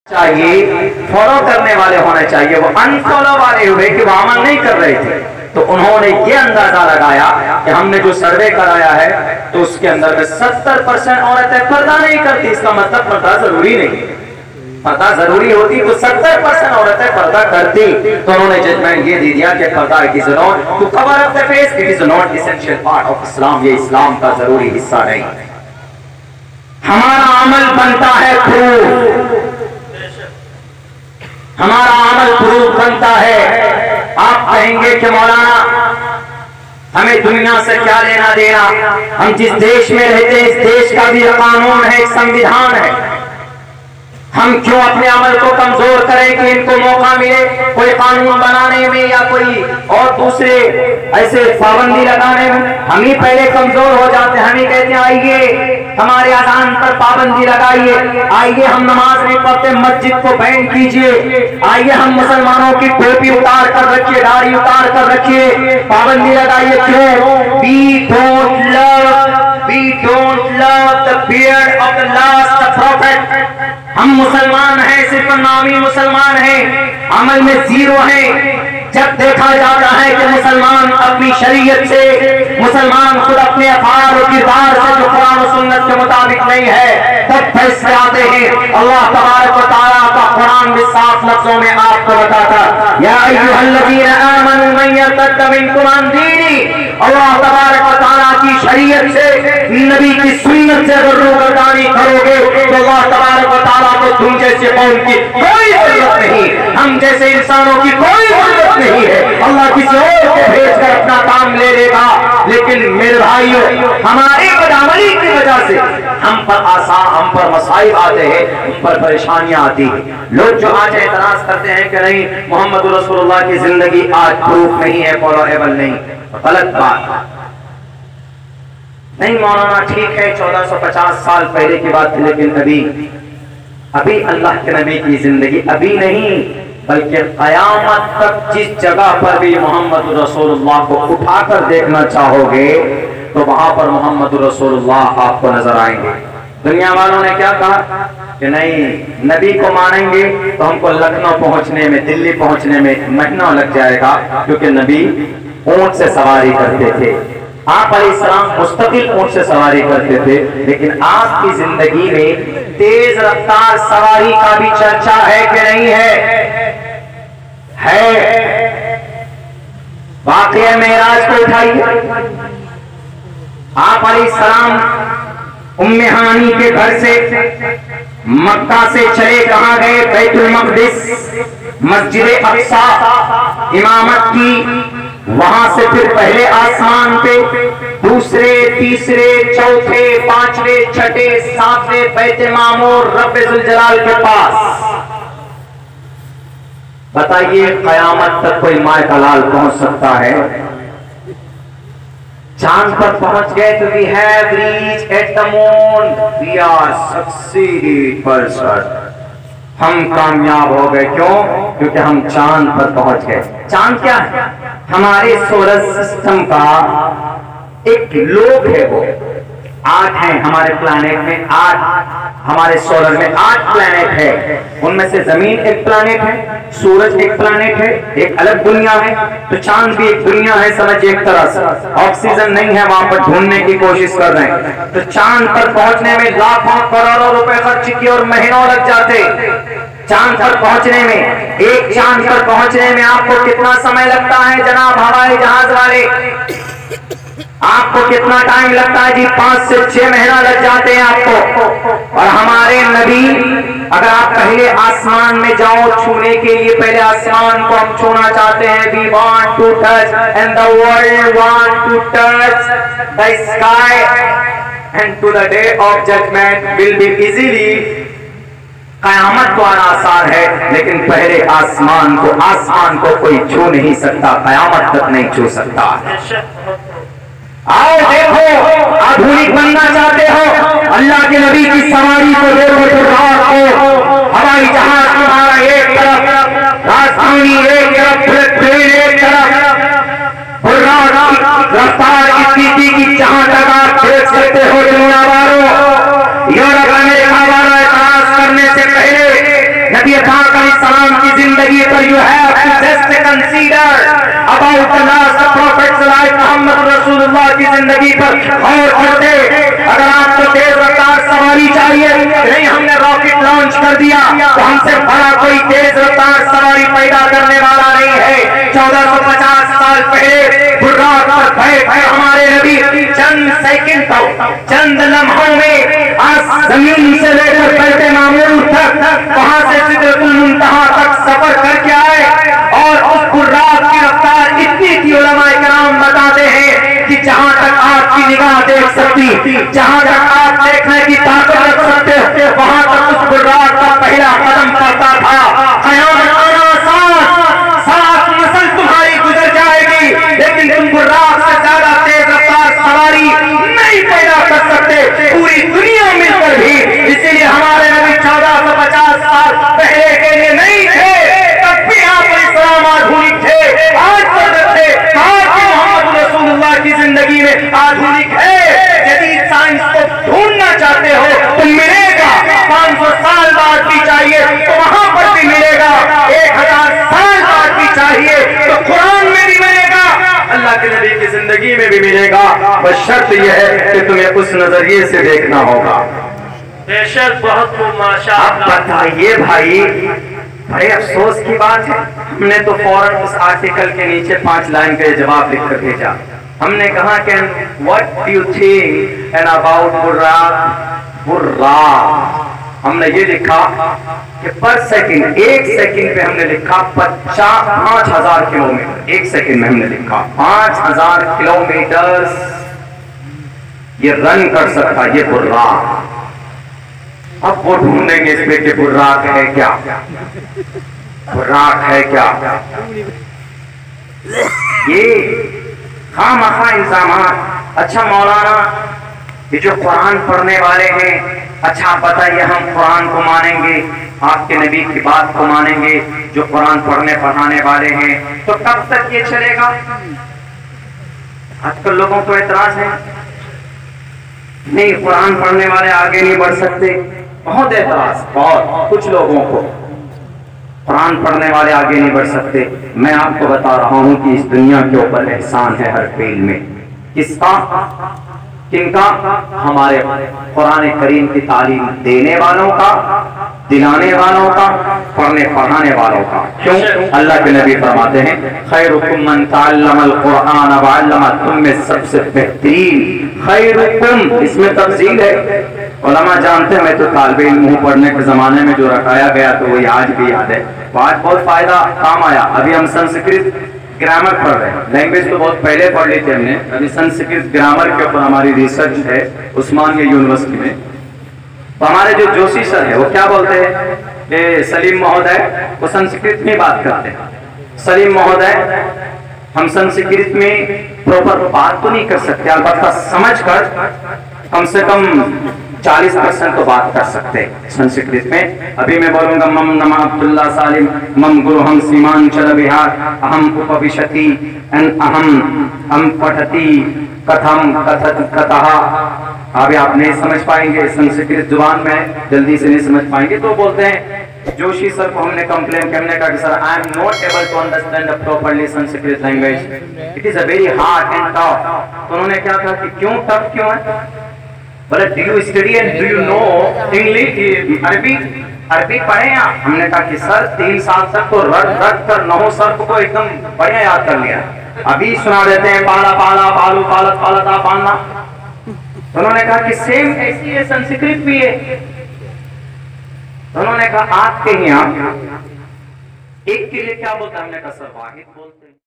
चाहिए, फॉलो करने वाले होने चाहिए। वो अनफॉलो वाले हुए कि वो अमल नहीं कर रहे थे, तो उन्होंने ये अंदाजा लगाया कि हमने जो सर्वे कराया है तो उसके अंदर में 70% औरतें पर्दा नहीं करती। इसका मतलब पर्दा जरूरी नहीं, पर्दा जरूरी होती तो 70% औरतें पर्दा करती। तो उन्होंने जजमेंट ये दे दिया कि पर्दा it is not to cover up the face, it is not essential part of Islam. ये इस्लाम का जरूरी हिस्सा नहीं। हमारा अमल बनता है प्रूफ, हमारा अमल प्रूफ बनता है। आप कहेंगे कि मौलाना हमें दुनिया से क्या लेना देना, हम जिस देश में रहते हैं इस देश का भी कानून है, संविधान है, हम क्यों अपने अमल को कमजोर करें कि इनको मौका मिले कोई कानून बनाने में या कोई और दूसरे ऐसे पाबंदी लगाने में। हम ही पहले कमजोर हो जाते हैं। हम ही कहते हैं आइए हमारे अजान पर पाबंदी लगाइए, आइए हम नमाज नहीं पढ़ते मस्जिद को बैन कीजिए, आइए हम मुसलमानों की टोपी उतार कर रखिए, दाढ़ी उतार कर रखिए, पाबंदी लगाइए। क्यों? we don't love the beard of the last prophet। हम मुसलमान हैं, सिर्फ नामी मुसलमान हैं, अमल में जीरो हैं। जब देखा जाता है कि मुसलमान अपनी शरीयत से, मुसलमान खुद अपने अफाल और किरदार से जो कुरान और सुन्नत के मुताबिक नहीं है, तब फैसले आते हैं। अल्लाह तबारक व तआला का कुरान भी साफ लफ्जों में आपको बताता, या अय्युहल्लज़ीना आमनू मन यर्तद्द मिनकुम अन दीनी। अल्लाह तबारक व तआला की शरीयत से, नबी की सुन्नत से अगर रूबरदारी करोगे तो अल्लाह तबारक व तआला को तुम जैसे कौम की कोई जरूरत नहीं, हम जैसे इंसानों की कोई जरूरत नहीं है। अल्लाह किसी और को भेजकर अपना काम ले लेगा। लेकिन मेरे भाइयों, हमारी बदअमली की वजह से हम पर मसाइब आते हैं, हम पर परेशानियां आती हैं। लोग जो आज एतराज करते हैं कि नहीं मोहम्मद रसूलुल्लाह की जिंदगी आज प्रूफ नहीं है, फॉलोएबल नहीं, गलत बात नहीं। मौलाना ठीक है 1450 साल पहले की बात थी, लेकिन अभी अल्लाह के नबी की जिंदगी अभी नहीं बल्कि कयामत तक जिस जगह पर भी मोहम्मद रसूलुल्लाह को उठाकर देखना चाहोगे तो वहां पर मोहम्मद रसूलुल्लाह आपको नजर आएंगे। दुनिया वालों ने क्या कहा कि नहीं नबी को मानेंगे तो हमको लखनऊ पहुंचने में, दिल्ली पहुंचने में महीना लग जाएगा, क्योंकि नबी ऊंट से सवारी करते थे। आप अलैहिस्सलाम मुस्तकिल ऊंट से सवारी करते थे, लेकिन आपकी जिंदगी में तेज रफ्तार सवारी का भी चर्चा है कि नहीं है? वाक़या मेराज को उठाइए। आप अलैहिस्सलाम उम्मे हानी के घर से मक्का से चले कहां गए? बैतुल मक़दिस, मस्जिद अक़सा इमामत की। वहां से फिर पहले आसमान पे, दूसरे, तीसरे, चौथे, पांचवे, छठे, सातवें बैत मामूर रब्बे ज़ुल जलाल के पास। बताइए कयामत तक कोई माए का लाल पहुंच सकता है? चांद पर पहुंच गए तो we have reached at the moon, we are succeeded person. हम कामयाब हो गए। क्यों? क्योंकि हम चांद पर पहुंच गए। चांद क्या है? हमारे सोलर सिस्टम का एक लोब है। वो 8 है हमारे प्लैनेट में, 8 हमारे सोलर में 8 प्लैनेट है। उनमें से जमीन एक प्लैनेट है, सूरज एक प्लैनेट है, एक अलग दुनिया है, तो चांद भी एक दुनिया है समझिए एक तरह से। ऑक्सीजन नहीं है वहां पर, ढूंढने की कोशिश कर रहे हैं। तो चांद पर पहुंचने में लाखों करोड़ों रुपए खर्च किए और महीनों लग जाते। चांद पर पहुंचने में, एक चांद पर पहुंचने में आपको कितना समय लगता है जनाब हवाई जहाज वाले? आपको कितना टाइम लगता है जी? 5 से 6 महीना लग जाते हैं आपको। और हमारे नबी, अगर आप पहले आसमान में जाओ छूने के लिए, पहले आसमान को हम छूना चाहते हैं, we want to touch and the world want to touch the sky and to the day of judgement will be easily. कयामत तो आसार है, लेकिन पहले आसमान को कोई छू नहीं सकता, कयामत तक नहीं छू सकता। आओ देखो, आधुनिक बनना चाहते हो, अल्लाह के नबी की सवारी को देखो तो रात को हवाई जहाज तुम्हारा एक तरफ, राजधानी एक तरफ, ट्रेन एक तरफ, रफ्तार इतनी की जहां तक आप देख सकते हो। दुनिया वालों, यूरोप अमेरिका वालों एतराज करने से पहले जिंदगी पर you have to just consider about the last prophet's life Muhammad Rasulullah की जिंदगी पर गौर करते। अगर आपको तेज रफ्तार सवारी चाहिए, नहीं हमने रॉकेट लॉन्च कर दिया तो हमसे बड़ा कोई तेज रफ्तार सवारी पैदा करने वाला नहीं है। 1450 साल पहले बुर्राक पर बैठ कर हमारे नबी चंद सेकंड तक, चंद लम्हों में आज जमीन से लेकर बैठे मामूल तक, वहां से सिदरतुल मुंतहा तक सफर करके आए। और उस बुर्राक की रफ्तार इतनी थी, उलमाए किराम बताते हैं कि जहां तक आपकी निगाह देख सकती, जहां तक आप देखने की ताकत रख सकते, वहां तक उस बुर्राक का पहला कदम पड़ता था। कयामत आना सात नस्ल तुम्हारी गुजर जाएगी, लेकिन तुम बुर्राक से ज्यादा तेज रफ्तार सवारी नहीं पैदा कर सकते पूरी दुनिया मिलकर भी। इसीलिए हमारे नबी 1450 साल पहले के लिए नहीं थे, तब भी आप इस्लाम आधुनिक थे। आज तक थे मोहम्मद रसूलुल्लाह की जिंदगी में आधुनिक है। जदीद साइंस को ढूंढना चाहते हो तो मिलेगा, 500 साल बाद भी चाहिए तो वहां पर भी मिलेगा, 1000 साल बाद भी चाहिए तो कुरान में भी मिलेगा, अल्लाह के नबी की जिंदगी में भी मिलेगा। बस शर्त यह है कि तुम्हें उस नजरिए से देखना होगा। बेशक बहुत माशाअल्लाह। अब बताइए भाई, बड़े अफसोस की बात है, हमने तो फौरन उस आर्टिकल के नीचे 5 लाइन का जवाब लिखकर भेजा। हमने कहा कि what do you think and about बुर्राक। हमने ये लिखा कि पर सेकंड, 1 सेकंड पे हमने लिखा 5000 किलोमीटर, 1 सेकंड में हमने लिखा 5000 किलोमीटर ये रन कर सकता ये बुर्राक। अब वो ढूंढेंगे इसमें कि बुर्राक है क्या, बुर्राक है क्या। ये खामखा इल्जामात। अच्छा मौलाना, ये जो कुरान पढ़ने वाले हैं, अच्छा आप बताइए हम कुरान को मानेंगे, आपके नबी की बात को मानेंगे, जो कुरान पढ़ने पढ़ाने वाले हैं, तो कब तक ये चलेगा? आजकल लोगों को एतराज है, नहीं कुरान पढ़ने वाले आगे नहीं बढ़ सकते। बहुत एतराज, बहुत कुछ लोगों को, कुरान पढ़ने वाले आगे नहीं बढ़ सकते। मैं आपको बता रहा हूं कि इस दुनिया के ऊपर एहसान है हर फील्ड में। किसका? किनका? हमारे कुरान करीम की तालीम देने वालों का, दिलाने वालों का, पढ़ने पढ़ाने वालों का। क्यों? अल्लाह के नबी फरमाते हैं खैरुकुम मन तअल्लमल कुरान व अल्लमा, तुम में सबसे बेहतरीन खैरुकुम, इसमें तफसील है। उलमा जानते हैं, मैं तो तालिब इल्म हूं, पढ़ने के जमाने में जो रखाया गया तो वही आज भी याद है। आज बहुत फायदा काम आया। अभी हम संस्कृत ग्रामर पढ़ रहे हैं, लैंग्वेज तो बहुत पहले पढ़ ली थी हमने, अभी संस्कृत ग्रामर के ऊपर हमारी रिसर्च है उस्मानिया यूनिवर्सिटी में। तो हमारे जो जोशी सर है वो क्या बोलते हैं, ये सलीम महोदय, वो संस्कृत में बात करते हैं। सलीम महोदय, हम संस्कृत में प्रॉपर बात तो नहीं कर सकते, अलबत्ता समझ कर कम से कम 40% तो बात कर सकते हैं संस्कृत में। अभी मैं बोलूंगा मम नमा अब्दुल्ला सालिम मम गुरु हम सीमांचल बिहार अहम उपविशति अहम पठती कथम कथत कथा। अभी आप नहीं समझ पाएंगे, संस्कृत जुबान में जल्दी से नहीं समझ पाएंगे। तो बोलते हैं जोशी सर को हमने कंप्लेन करने का कि sir I am not able to understand properly Sanskrit language, it is a very hard and tough. तो उन्होंने क्या कहा कि क्यों टफ क्यों है? बोले do you study and do you know English, अरबी पढ़े या? हमने कहा कि सर 3 साल तक तो रट कर 9 सर को एकदम बढ़िया याद कर लिया, अभी सुना देते हैं पाला पाला पालू पालत पालता पालना। तो उन्होंने कहा कि सेम ऐसी है, संस्कृत भी है। तो उन्होंने कहा आपके यहाँ एक के लिए क्या बोलते हैं? हमने कहा सर वाहिद बोलते हैं।